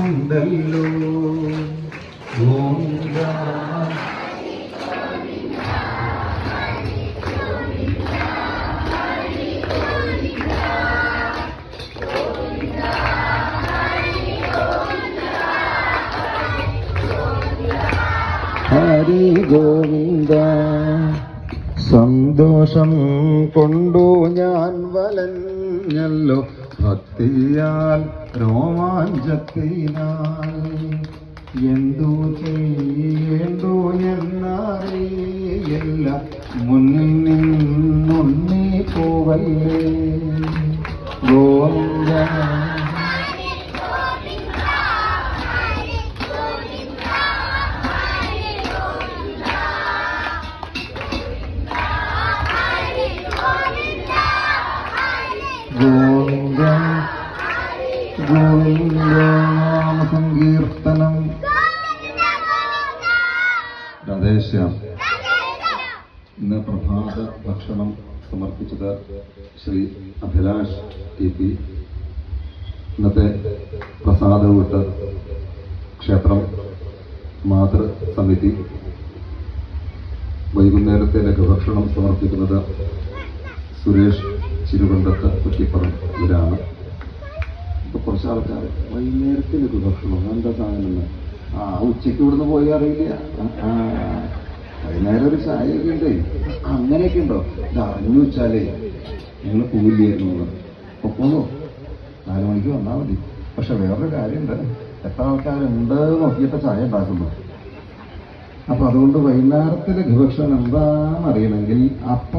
വരുന്നുണ്ടല്ലോ ഗോവിന്ദ ഹരി ഗോവിന്ദ. സന്തോഷം കൊണ്ടു ഞാൻ വലഞ്ഞല്ലോ ഭക്തിയാൽ രോമാഞ്ചത്തിനാൽ എന്തു ചെയ്യേണ്ടു എന്നറിയില്ല മുന്നിൽ നിന്നുണ്ണി പോവല്ലേ ഗോവിന്ദ. ഗോവിന്ദ ഗോവിന്ദ നാമ സങ്കീർത്തനം. രാധേശ്യാം. ഇന്ന് പ്രഭാത ഭക്ഷണം സമർപ്പിച്ചത് ശ്രീ അഭിലാഷ് ടി പി. ഇന്നത്തെ പ്രസാദവിട്ട് ക്ഷേത്രം മാതൃ സമിതി. വൈകുന്നേരത്തെ ലഘുഭക്ഷണം സമർപ്പിക്കുന്നത് സുരേഷ് ചിരുവണ്ടത്ത് കുറ്റിപ്പുറം. ഇവരാണ്. ഇപ്പോൾ കുറച്ച് ആൾക്കാർ വൈകുന്നേരത്തെ ലഘുഭക്ഷണം എന്താ സാധനം ഉച്ചയ്ക്ക് ഇവിടുന്ന് പോയി അറിയില്ല. വൈകുന്നേരം ഒരു ചായയൊക്കെ ഉണ്ട്. അങ്ങനെയൊക്കെ ഉണ്ടോ? ഇത് അറിഞ്ഞു വെച്ചാലേ നിങ്ങൾ പോവില്ലായിരുന്നു. ഒപ്പോന്നോ 4 മണിക്ക് വന്നാൽ മതി. പക്ഷെ വേറൊരു കാര്യമുണ്ട്, എത്ര ആൾക്കാരുണ്ട് നോക്കിയിട്ട് ചായ ഉണ്ടാക്കുന്നു. അപ്പൊ അതുകൊണ്ട് വൈകുന്നേരത്തെ ലഘുഭക്ഷണം എന്താണെന്ന് അറിയണമെങ്കിൽ അപ്പം